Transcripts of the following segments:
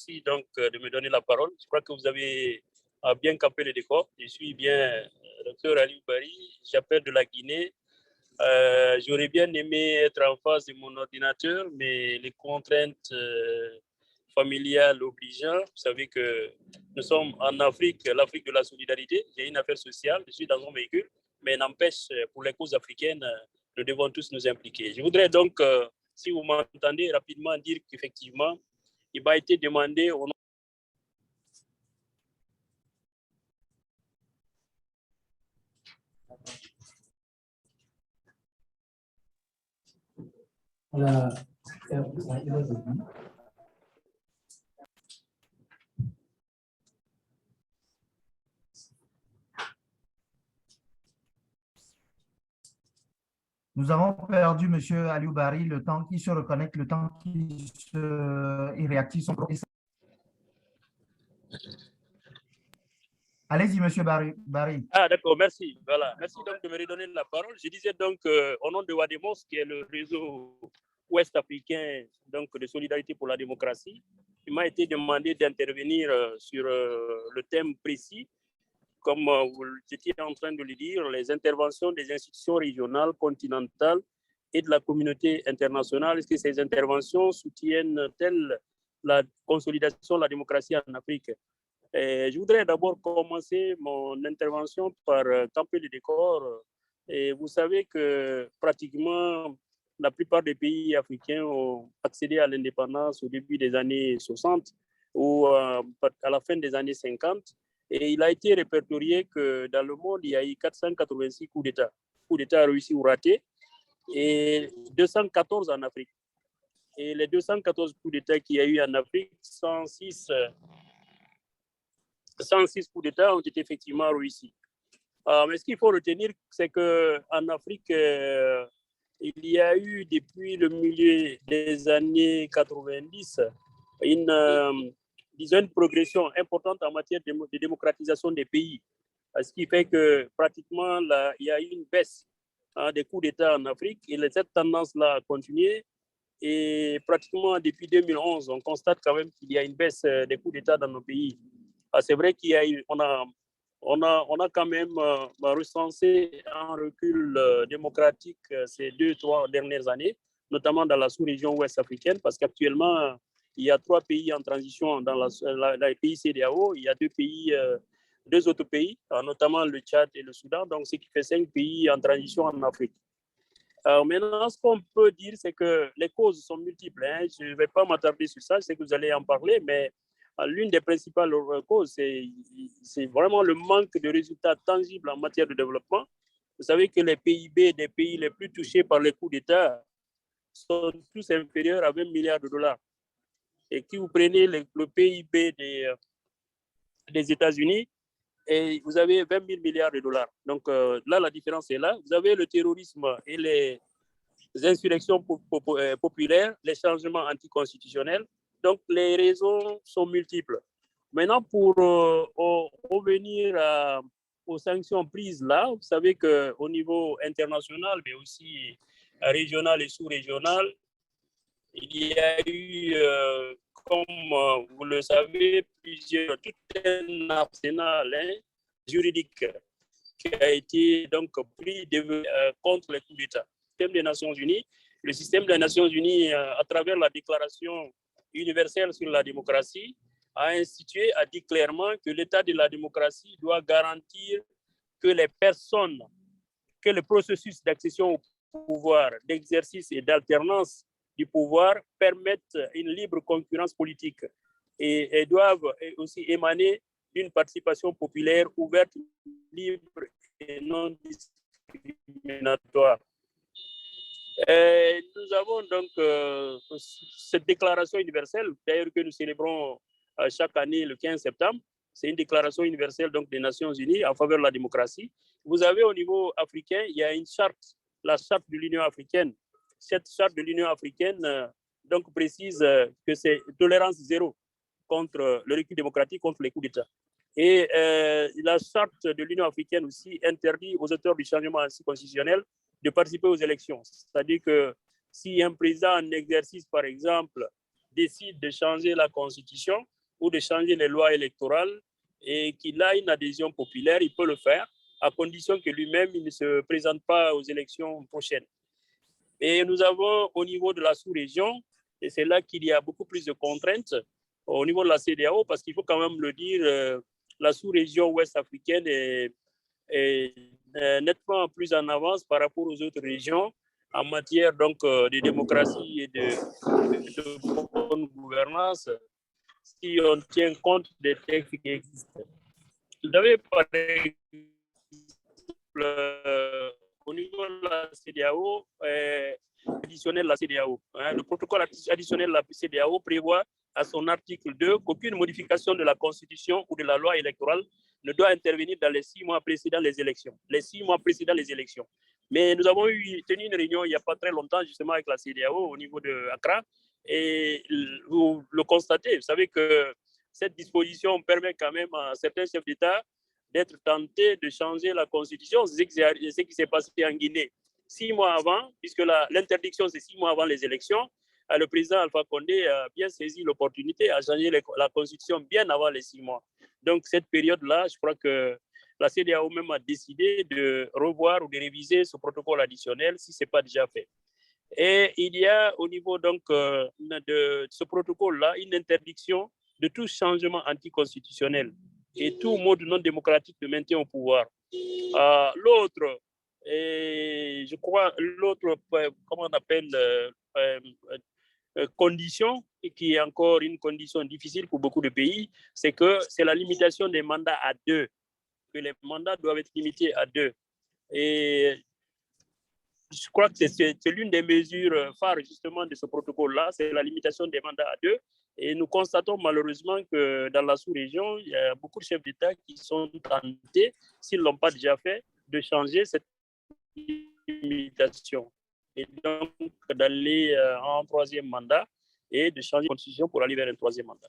merci donc de me donner la parole. Je crois que vous avez bien campé le décor. Je suis bien Dr Aliou Bari, j'appelle de la Guinée. J'aurais bien aimé être en face de mon ordinateur, mais les contraintes familiales obligeant. Vous savez que nous sommes en Afrique, l'Afrique de la solidarité. J'ai une affaire sociale, je suis dans mon véhicule, mais n'empêche, pour les causes africaines, nous devons tous nous impliquer. Je voudrais donc, si vous m'entendez, rapidement dire qu'effectivement, il m'a été demandé au nom. Nous avons perdu M. Aliou Bari, le temps qu'il se reconnecte, le temps qu'il réactive son profil. Allez-y, M. Bari. Ah, d'accord, merci. Voilà. Merci donc de me redonner la parole. Je disais donc, au nom de Wademos, qui est le réseau ouest-africain donc, de solidarité pour la démocratie, il m'a été demandé d'intervenir sur le thème précis. Comme vous étiez en train de le dire, les interventions des institutions régionales, continentales et de la communauté internationale, est-ce que ces interventions soutiennent-elles la consolidation de la démocratie en Afrique? Et je voudrais d'abord commencer mon intervention par camper le décor. Et vous savez que pratiquement la plupart des pays africains ont accédé à l'indépendance au début des années 60 ou à la fin des années 50. Et il a été répertorié que dans le monde, il y a eu 486 coups d'État réussis ou ratés, et 214 en Afrique. Et les 214 coups d'État qu'il y a eu en Afrique, 106 coups d'État ont été effectivement réussis. Mais ce qu'il faut retenir, c'est qu'en Afrique, il y a eu depuis le milieu des années 90 une progression importante en matière de démocratisation des pays. Ce qui fait que pratiquement, là, il y a eu une baisse des coups d'État en Afrique et cette tendance-là a continué. Et pratiquement depuis 2011, on constate quand même qu'il y a une baisse des coups d'État dans nos pays. C'est vrai qu'on a quand même recensé un recul démocratique ces 2-3 dernières années, notamment dans la sous-région ouest africaine, parce qu'actuellement, il y a 3 pays en transition dans les pays CEDEAO. Il y a 2 autres pays, notamment le Tchad et le Soudan, donc ce qui fait 5 pays en transition en Afrique. Maintenant, ce qu'on peut dire, c'est que les causes sont multiples. Je ne vais pas m'attarder sur ça, je sais que vous allez en parler, mais l'une des principales causes, c'est vraiment le manque de résultats tangibles en matière de développement. Vous savez que les PIB des pays les plus touchés par les coups d'État sont tous inférieurs à 20 milliards de dollars. Et si vous prenez le PIB des États-Unis, et vous avez 20 000 milliards de dollars. Donc là, la différence est là. Vous avez le terrorisme et les insurrections populaires, les changements anticonstitutionnels. Donc les raisons sont multiples. Maintenant, pour revenir aux sanctions prises là, vous savez qu'au niveau international, mais aussi régional et sous-régional, il y a eu, comme vous le savez, tout un arsenal juridique qui a été donc pris contre les coups d'État. Le système des Nations Unies, à travers la Déclaration universelle sur la démocratie, a dit clairement que l'État de la démocratie doit garantir que les personnes, que le processus d'accession au pouvoir, d'exercice et d'alternance du pouvoir permettent une libre concurrence politique et doivent aussi émaner d'une participation populaire ouverte, libre et non discriminatoire. Nous avons donc cette déclaration universelle, d'ailleurs que nous célébrons chaque année le 15 septembre. C'est une déclaration universelle donc, des Nations Unies en faveur de la démocratie. Vous avez au niveau africain, il y a une charte, la charte de l'Union africaine. Cette charte de l'Union africaine donc précise que c'est tolérance zéro contre le recul démocratique, contre les coups d'État. Et la charte de l'Union africaine aussi interdit aux auteurs du changement constitutionnel de participer aux élections. C'est-à-dire que si un président en exercice, par exemple, décide de changer la constitution ou de changer les lois électorales et qu'il a une adhésion populaire, il peut le faire, à condition que lui-même il ne se présente pas aux élections prochaines. Et nous avons au niveau de la sous-région, et c'est là qu'il y a beaucoup plus de contraintes au niveau de la CEDEAO, parce qu'il faut quand même le dire, la sous-région ouest africaine est nettement plus en avance par rapport aux autres régions en matière donc, de démocratie et de bonne gouvernance, si on tient compte des textes qui existent. Vous avez par exemple, au niveau de la CEDEAO, additionnel de la CEDEAO. Le protocole additionnel de la CEDEAO prévoit à son article 2 qu'aucune modification de la Constitution ou de la loi électorale ne doit intervenir dans les 6 mois précédant les élections. Les 6 mois précédant les élections. Mais nous avons tenu une réunion il n'y a pas très longtemps justement avec la CEDEAO au niveau de Accra et vous le constatez, vous savez que cette disposition permet quand même à certains chefs d'État d'être tentés de changer la Constitution. C'est ce qui s'est passé en Guinée 6 mois avant, puisque l'interdiction c'est 6 mois avant les élections. Le président Alpha Condé a bien saisi l'opportunité à changer la Constitution bien avant les 6 mois. Donc cette période-là, je crois que la CEDEAO même a décidé de revoir ou de réviser ce protocole additionnel si ce n'est pas déjà fait. Et il y a au niveau donc, de ce protocole-là une interdiction de tout changement anticonstitutionnel et tout mode non démocratique de maintien au pouvoir. L'autre, je crois, l'autre, comment on appelle, condition, qui est encore une condition difficile pour beaucoup de pays, c'est que c'est la limitation des mandats à 2, que les mandats doivent être limités à 2. Et je crois que c'est l'une des mesures phares justement de ce protocole-là, c'est la limitation des mandats à 2. Et nous constatons malheureusement que dans la sous-région, il y a beaucoup de chefs d'État qui sont tentés, s'ils ne l'ont pas déjà fait, de changer cette limitation. Et donc d'aller en 3e mandat et de changer la constitution pour aller vers un 3e mandat.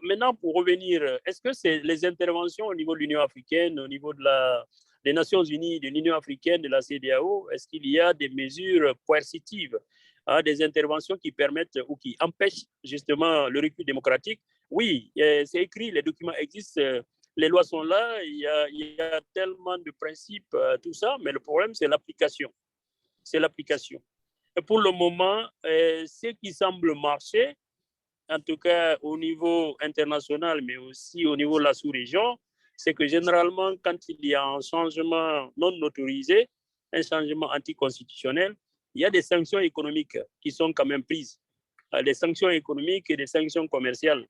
Maintenant, pour revenir, est-ce que c'est les interventions au niveau de l'Union africaine, au niveau des Nations unies, de l'Union africaine, de la CEDEAO, est-ce qu'il y a des mesures coercitives, des interventions qui permettent ou qui empêchent justement le recul démocratique? Oui, c'est écrit, les documents existent, les lois sont là, il y a tellement de principes, tout ça, mais le problème, c'est l'application. C'est l'application. Et pour le moment, ce qui semble marcher, en tout cas au niveau international, mais aussi au niveau de la sous-région, c'est que généralement, quand il y a un changement non autorisé, un changement anticonstitutionnel, il y a des sanctions économiques qui sont quand même prises. Des sanctions économiques et des sanctions commerciales.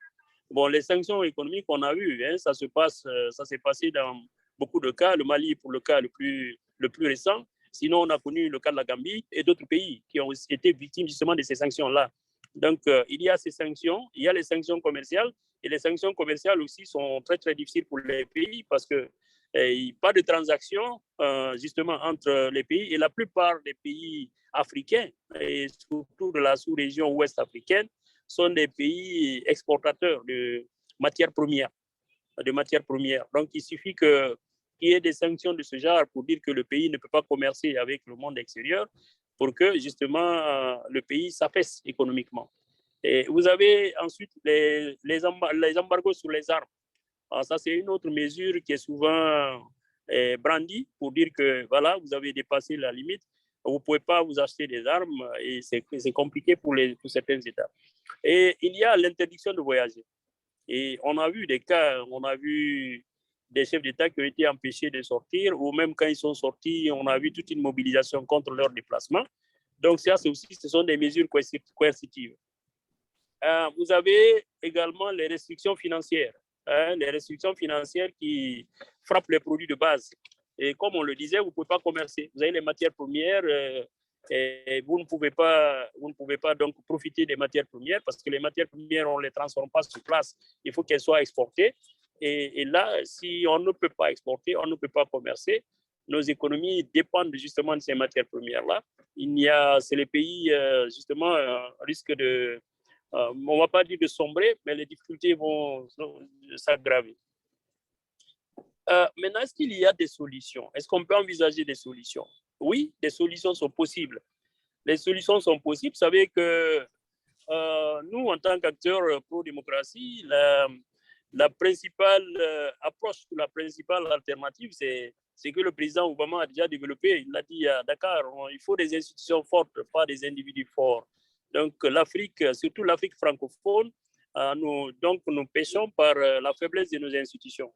Bon, les sanctions économiques, on a vu, hein, ça s'est passé dans beaucoup de cas, le Mali pour le cas le plus récent. Sinon, on a connu le cas de la Gambie et d'autres pays qui ont été victimes justement de ces sanctions-là. Donc, il y a ces sanctions, il y a les sanctions commerciales, et les sanctions commerciales aussi sont très, très difficiles pour les pays parce qu'il n'y a pas de transactions justement entre les pays, et la plupart des pays africains, et surtout de la sous-région ouest africaine, sont des pays exportateurs de matières premières. Donc, il suffit qu'il y ait des sanctions de ce genre pour dire que le pays ne peut pas commercer avec le monde extérieur, pour que justement le pays s'affaisse économiquement. Et vous avez ensuite les embargos sur les armes. Alors ça, c'est une autre mesure qui est souvent brandie pour dire que voilà, vous avez dépassé la limite, vous ne pouvez pas vous acheter des armes et c'est compliqué pour certains États. Et il y a l'interdiction de voyager. Et on a vu des cas, on a vu des chefs d'État qui ont été empêchés de sortir, ou même quand ils sont sortis, on a vu toute une mobilisation contre leur déplacement. Donc, ça aussi, ce sont des mesures coercitives. Vous avez également les restrictions financières, les restrictions financières qui frappent les produits de base. Et comme on le disait, vous ne pouvez pas commercer. Vous avez les matières premières et vous ne pouvez pas donc profiter des matières premières parce que les matières premières, on ne les transforme pas sur place. Il faut qu'elles soient exportées. Et là, si on ne peut pas exporter, on ne peut pas commercer. Nos économies dépendent justement de ces matières premières-là. C'est les pays, justement, risquent de, on ne va pas dire de sombrer, mais les difficultés vont s'aggraver. Maintenant, est-ce qu'il y a des solutions? Est-ce qu'on peut envisager des solutions? Oui, des solutions sont possibles. Les solutions sont possibles. Vous savez que nous, en tant qu'acteurs pro-démocratie, la principale approche, la principale alternative, c'est que le président Obama a déjà développé. Il l'a dit à Dakar, il faut des institutions fortes, pas des individus forts. Donc l'Afrique, surtout l'Afrique francophone, nous pêchons par la faiblesse de nos institutions.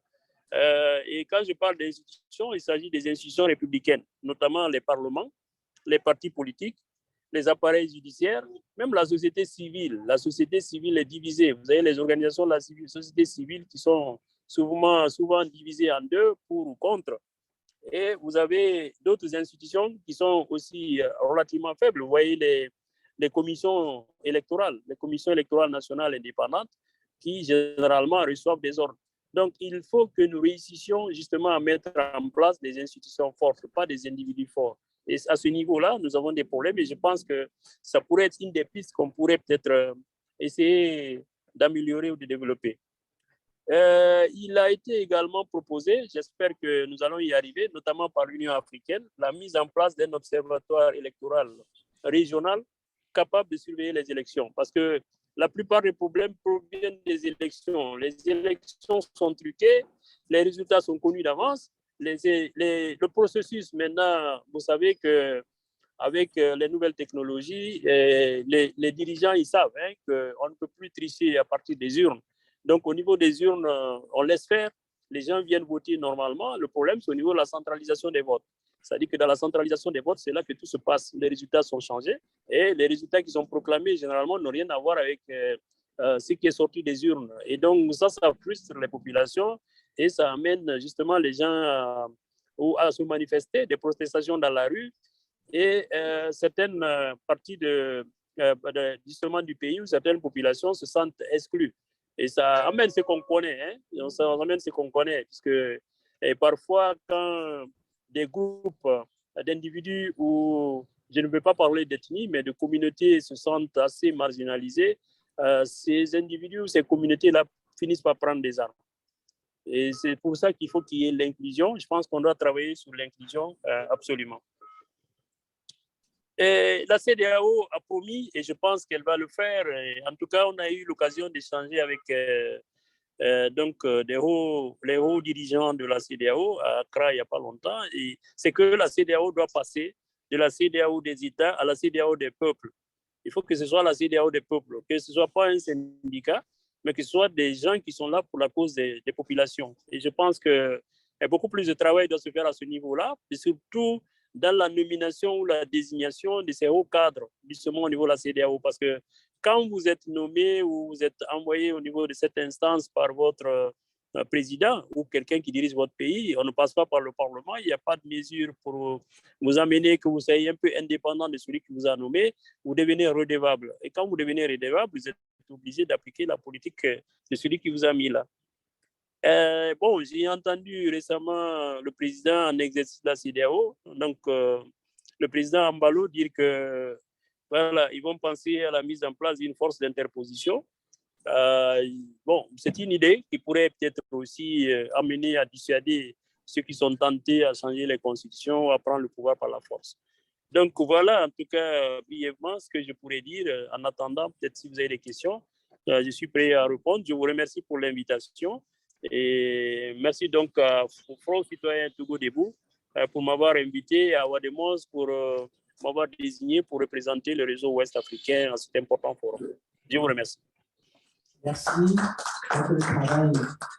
Et quand je parle d'institutions, il s'agit des institutions républicaines, notamment les parlements, les partis politiques, les appareils judiciaires, même la société civile. La société civile est divisée. Vous avez les organisations de la société civile qui sont souvent divisées en deux, pour ou contre. Et vous avez d'autres institutions qui sont aussi relativement faibles. Vous voyez les commissions électorales nationales indépendantes qui généralement reçoivent des ordres. Donc, il faut que nous réussissions justement à mettre en place des institutions fortes, pas des individus forts. Et à ce niveau-là, nous avons des problèmes et je pense que ça pourrait être une des pistes qu'on pourrait peut-être essayer d'améliorer ou de développer. Il a été également proposé, j'espère que nous allons y arriver, notamment par l'Union africaine, la mise en place d'un observatoire électoral régional capable de surveiller les élections. Parce que la plupart des problèmes proviennent des élections. Les élections sont truquées, les résultats sont connus d'avance. Le processus maintenant, vous savez qu'avec les nouvelles technologies, les dirigeants, ils savent qu'on ne peut plus tricher à partir des urnes. Donc, au niveau des urnes, on laisse faire. Les gens viennent voter normalement. Le problème, c'est au niveau de la centralisation des votes. C'est-à-dire que dans la centralisation des votes, c'est là que tout se passe. Les résultats sont changés et les résultats qui sont proclamés, généralement, n'ont rien à voir avec ce qui est sorti des urnes. Et donc, ça frustre les populations et ça amène justement les gens à se manifester, des protestations dans la rue. Et certaines parties justement du pays où certaines populations se sentent exclues. Et ça amène ce qu'on connaît, ça amène ce qu'on connaît, puisque parfois, quand des groupes d'individus, ou je ne veux pas parler d'ethnie, mais de communautés se sentent assez marginalisées, ces individus, ces communautés-là finissent par prendre des armes. Et c'est pour ça qu'il faut qu'il y ait l'inclusion. Je pense qu'on doit travailler sur l'inclusion absolument. Et la CEDEAO a promis, et je pense qu'elle va le faire. Et en tout cas, on a eu l'occasion d'échanger avec les hauts dirigeants de la CEDEAO à Accra il n'y a pas longtemps. Et c'est que la CEDEAO doit passer de la CEDEAO des États à la CEDEAO des peuples. Il faut que ce soit la CEDEAO des peuples, que ce ne soit pas un syndicat, mais que ce soit des gens qui sont là pour la cause des populations. Et je pense que beaucoup plus de travail doit se faire à ce niveau-là, et surtout dans la nomination ou la désignation de ces hauts cadres, justement au niveau de la CEDEAO. Parce que quand vous êtes nommé ou vous êtes envoyé au niveau de cette instance par votre président ou quelqu'un qui dirige votre pays, on ne passe pas par le Parlement, il n'y a pas de mesure pour vous amener que vous soyez un peu indépendant de celui qui vous a nommé, vous devenez redevable. Et quand vous devenez redevable, vous êtes obligé d'appliquer la politique de celui qui vous a mis là. Bon, j'ai entendu récemment le président en exercice de la CEDEAO, donc le président Ambalo dire que voilà, ils vont penser à la mise en place d'une force d'interposition. Bon, c'est une idée qui pourrait peut-être aussi amener à dissuader ceux qui sont tentés à changer les constitutions, à prendre le pouvoir par la force. Donc voilà, en tout cas, brièvement, ce que je pourrais dire. En attendant, peut-être si vous avez des questions, je suis prêt à répondre. Je vous remercie pour l'invitation. Et merci donc au Front citoyen Togo Debout pour m'avoir invité à Ouadémos, pour m'avoir désigné pour représenter le réseau ouest africain à cet important forum. Je vous remercie. Merci.